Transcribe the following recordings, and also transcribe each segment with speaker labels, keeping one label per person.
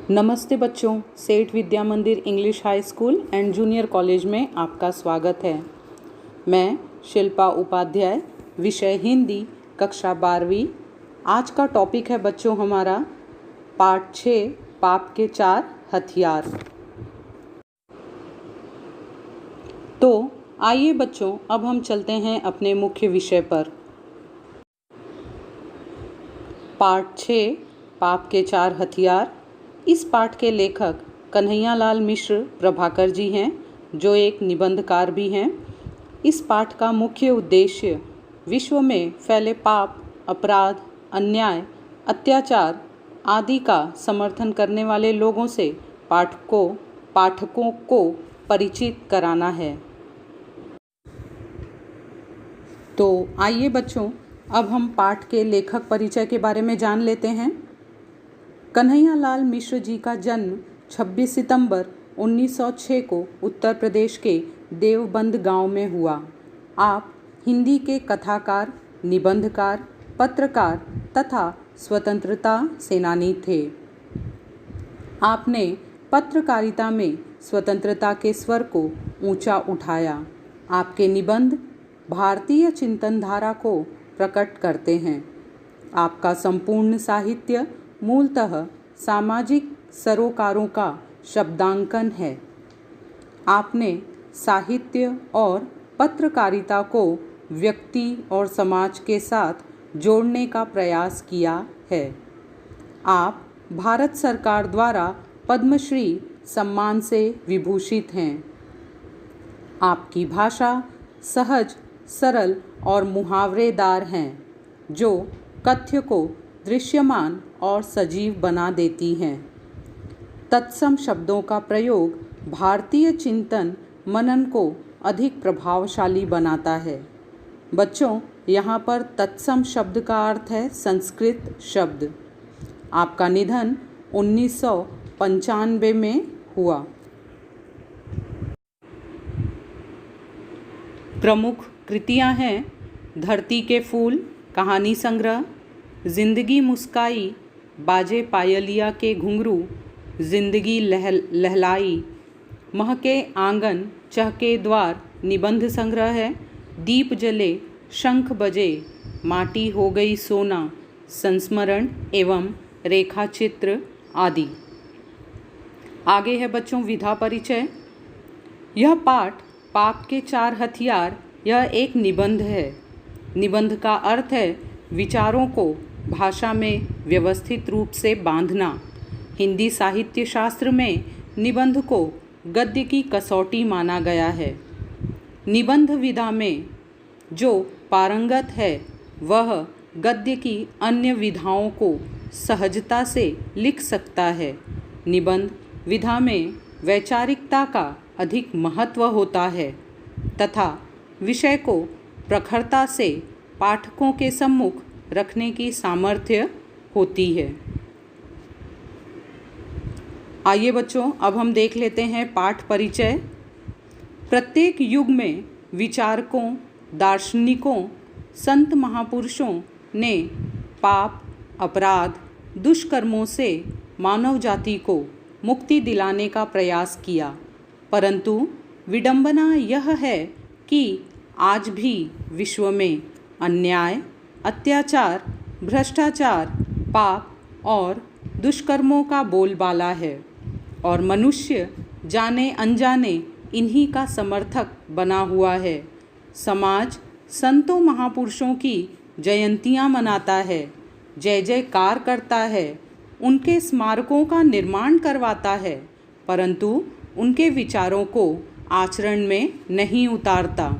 Speaker 1: नमस्ते बच्चों, सेठ विद्या मंदिर English high school and junior college में आपका स्वागत है। मैं शिल्पा उपाध्याय, विषय हिंदी, कक्षा 12वीं। आज का टॉपिक है बच्चों हमारा पार्ट 6, पाप के 4 हथियार। तो आइए बच्चों, अब हम चलते हैं अपने मुख्य विषय पर। पार्ट 6, पाप के 4 हथियार। इस पाठ के लेखक कन्हैयालाल मिश्र प्रभाकर जी हैं, जो एक निबंधकार भी हैं। इस पाठ का मुख्य उद्देश्य विश्व में फैले पाप, अपराध, अन्याय, अत्याचार आदि का समर्थन करने वाले लोगों से पाठकों को परिचित कराना है। तो आइए बच्चों, अब हम पाठ के लेखक परिचय के बारे में जान लेते हैं। कन्हैयालाल मिश्र जी का जन्म 26 सितंबर 1906 को उत्तर प्रदेश के देवबंद गांव में हुआ। आप हिंदी के कथाकार, निबंधकार, पत्रकार तथा स्वतंत्रता सेनानी थे। आपने पत्रकारिता में स्वतंत्रता के स्वर को ऊंचा उठाया। आपके निबंध भारतीय चिंतन धारा को प्रकट करते हैं। आपका संपूर्ण साहित्य मूलतः सामाजिक सरोकारों का शब्दांकन है। आपने साहित्य और पत्रकारिता को व्यक्ति और समाज के साथ जोड़ने का प्रयास किया है। आप भारत सरकार द्वारा पद्मश्री सम्मान से विभूषित हैं। आपकी भाषा सहज, सरल और मुहावरेदार हैं, जो कथ्य को दृश्यमान और सजीव बना देती हैं। तत्सम शब्दों का प्रयोग भारतीय चिंतन मनन को अधिक प्रभावशाली बनाता है। बच्चों, यहाँ पर तत्सम शब्द का अर्थ है संस्कृत शब्द। आपका निधन 1995 में हुआ। प्रमुख कृतियाँ हैं धरती के फूल, कहानी संग्रह, जिंदगी मुस्काई, बाजे पायलिया के घुंघरू, जिंदगी लहलाई, महके आंगन चहके द्वार निबंध संग्रह है, दीप जले शंख बजे, माटी हो गई सोना, संस्मरण एवं रेखा चित्र आदि। आगे है बच्चों विधा परिचय। यह पाठ पाप के 4 हथियार यह एक निबंध है। निबंध का अर्थ है विचारों को भाषा में व्यवस्थित रूप से बांधना। हिंदी साहित्य शास्त्र में निबंध को गद्य की कसौटी माना गया है। निबंध विधा में जो पारंगत है वह गद्य की अन्य विधाओं को सहजता से लिख सकता है। निबंध विधा में वैचारिकता का अधिक महत्व होता है तथा विषय को प्रखरता से पाठकों के सम्मुख रखने की सामर्थ्य होती है। आइए बच्चों, अब हम देख लेते हैं पाठ परिचय। प्रत्येक युग में विचारकों, दार्शनिकों, संत महापुरुषों ने पाप, अपराध, दुष्कर्मों से मानव जाति को मुक्ति दिलाने का प्रयास किया, परंतु विडंबना यह है कि आज भी विश्व में अन्याय, अत्याचार, भ्रष्टाचार, पाप और दुष्कर्मों का बोलबाला है और मनुष्य जाने अनजाने इन्हीं का समर्थक बना हुआ है। समाज संतों महापुरुषों की जयंतियाँ मनाता है, जय जयकार करता है, उनके स्मारकों का निर्माण करवाता है, परंतु उनके विचारों को आचरण में नहीं उतारता।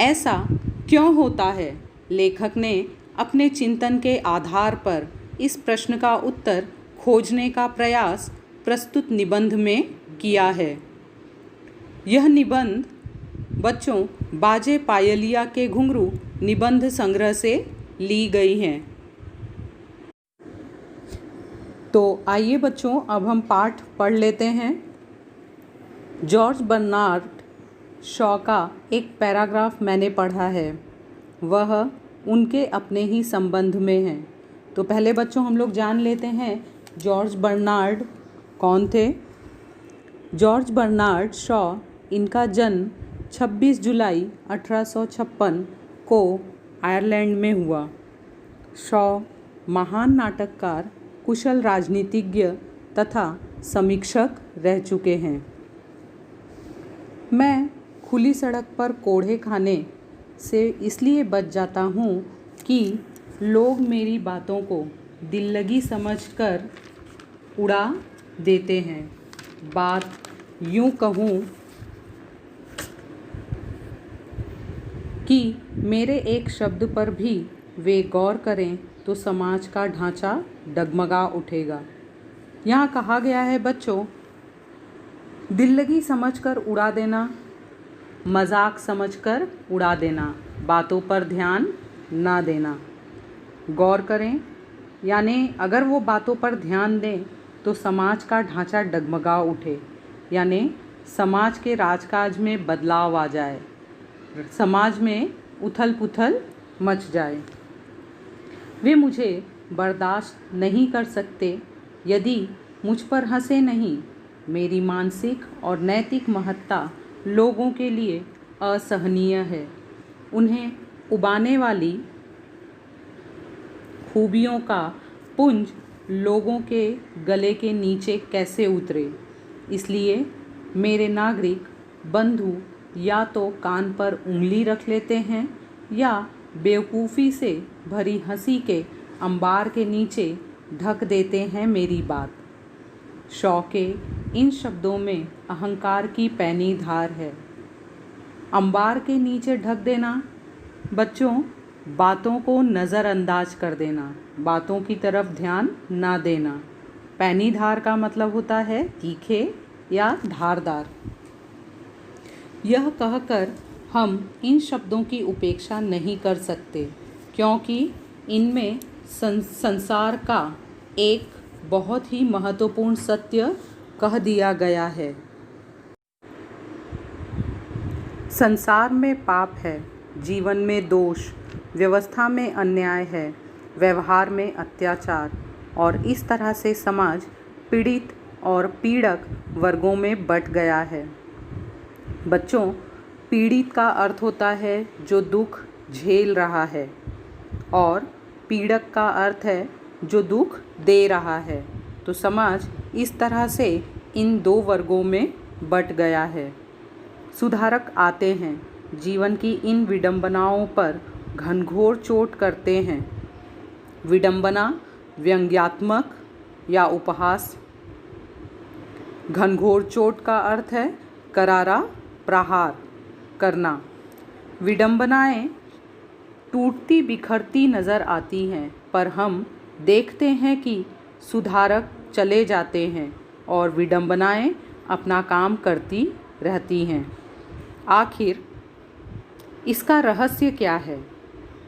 Speaker 1: ऐसा क्यों होता है? लेखक ने अपने चिंतन के आधार पर इस प्रश्न का उत्तर खोजने का प्रयास प्रस्तुत निबंध में किया है। यह निबंध बच्चों बाजे पायलिया के घुंघरू निबंध संग्रह से ली गई हैं। तो आइए बच्चों, अब हम पाठ पढ़ लेते हैं। जॉर्ज बर्नार्ड शॉ का एक पैराग्राफ मैंने पढ़ा है, वह उनके अपने ही संबंध में है। तो पहले बच्चों हम लोग जान लेते हैं जॉर्ज बर्नार्ड कौन थे? जॉर्ज बर्नार्ड शॉ, इनका जन्म 26 जुलाई 1856 को आयरलैंड में हुआ। शॉ महान नाटककार, कुशल राजनीतिज्ञ तथा समीक्षक रह चुके हैं। मैं खुली सड़क पर कोड़े खाने से इसलिए बच जाता हूँ कि लोग मेरी बातों को दिल्लगी समझकर उड़ा देते हैं। बात यूँ कहूँ कि मेरे एक शब्द पर भी वे गौर करें तो समाज का ढांचा डगमगा उठेगा। यहाँ कहा गया है बच्चों, दिल्लगी समझकर उड़ा देना, मजाक समझकर उड़ा देना, बातों पर ध्यान ना देना। गौर करें यानी अगर वो बातों पर ध्यान दें तो समाज का ढांचा डगमगा उठे, यानी समाज के राजकाज में बदलाव आ जाए, समाज में उथल पुथल मच जाए। वे मुझे बर्दाश्त नहीं कर सकते यदि मुझ पर हंसे नहीं। मेरी मानसिक और नैतिक महत्ता लोगों के लिए असहनीय है। उन्हें उबाने वाली खूबियों का पुंज लोगों के गले के नीचे कैसे उतरे। इसलिए मेरे नागरिक बंधु या तो कान पर उंगली रख लेते हैं या बेवकूफ़ी से भरी हंसी के अंबार के नीचे ढक देते हैं मेरी बात। शॉ के इन शब्दों में अहंकार की पैनी धार है। अंबार के नीचे ढक देना बच्चों, बातों को नज़रअंदाज कर देना, बातों की तरफ ध्यान ना देना। पैनी धार का मतलब होता है तीखे या धारदार। यह कहकर हम इन शब्दों की उपेक्षा नहीं कर सकते क्योंकि इनमें संसार का एक बहुत ही महत्वपूर्ण सत्य कह दिया गया है। संसार में पाप है, जीवन में दोष, व्यवस्था में अन्याय है, व्यवहार में अत्याचार, और इस तरह से समाज पीड़ित और पीड़क वर्गों में बँट गया है। बच्चों, पीड़ित का अर्थ होता है जो दुख झेल रहा है और पीड़क का अर्थ है जो दुख दे रहा है। तो समाज इस तरह से इन दो वर्गों में बँट गया है। सुधारक आते हैं, जीवन की इन विडंबनाओं पर घनघोर चोट करते हैं। विडंबना व्यंग्यात्मक या उपहास। घनघोर चोट का अर्थ है करारा प्रहार करना। विडंबनाएं टूटती बिखरती नज़र आती हैं, पर हम देखते हैं कि सुधारक चले जाते हैं और विडंबनाएं अपना काम करती रहती हैं। आखिर इसका रहस्य क्या है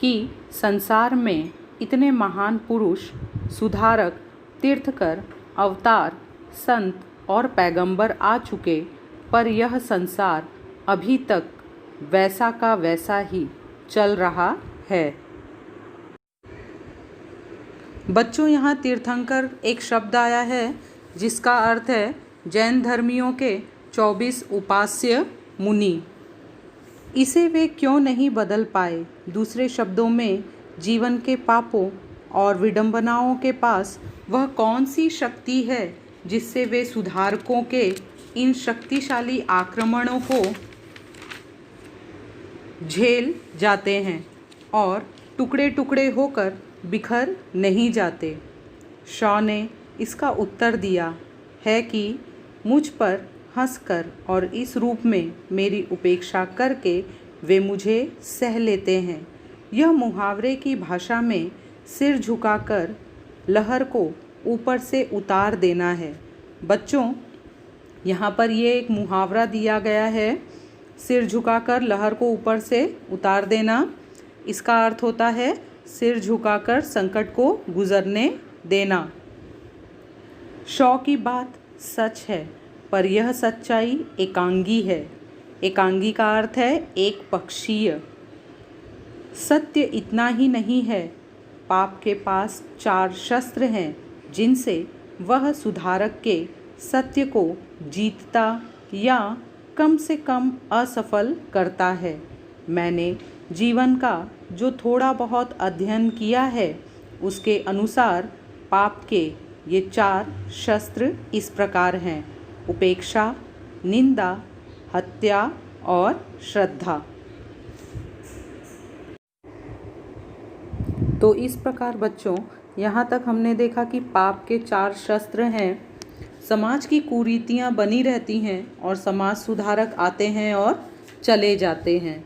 Speaker 1: कि संसार में इतने महान पुरुष, सुधारक, तीर्थकर, अवतार, संत और पैगंबर आ चुके, पर यह संसार अभी तक वैसा का वैसा ही चल रहा है। बच्चों, यहाँ तीर्थंकर एक शब्द आया है जिसका अर्थ है जैन धर्मियों के 24 उपास्य मुनि। इसे वे क्यों नहीं बदल पाए? दूसरे शब्दों में, जीवन के पापों और विडंबनाओं के पास वह कौन सी शक्ति है जिससे वे सुधारकों के इन शक्तिशाली आक्रमणों को झेल जाते हैं और टुकड़े टुकड़े होकर बिखर नहीं जाते? शॉ ने इसका उत्तर दिया है कि मुझ पर हंसकर और इस रूप में मेरी उपेक्षा करके वे मुझे सह लेते हैं। यह मुहावरे की भाषा में सिर झुकाकर लहर को ऊपर से उतार देना है। बच्चों, यहाँ पर ये एक मुहावरा दिया गया है, सिर झुकाकर लहर को ऊपर से उतार देना। इसका अर्थ होता है सिर झुकाकर संकट को गुजरने देना। शॉ की बात सच है, पर यह सच्चाई एकांगी है। एकांगी का अर्थ है एक पक्षीय। सत्य इतना ही नहीं है, पाप के पास 4 शस्त्र हैं जिनसे वह सुधारक के सत्य को जीतता या कम से कम असफल करता है। मैंने जीवन का जो थोड़ा बहुत अध्ययन किया है उसके अनुसार पाप के ये 4 शस्त्र इस प्रकार हैं: उपेक्षा, निंदा, हत्या और श्रद्धा। तो इस प्रकार बच्चों, यहाँ तक हमने देखा कि पाप के 4 शस्त्र हैं। समाज की कुरीतियाँ बनी रहती हैं और समाज सुधारक आते हैं और चले जाते हैं।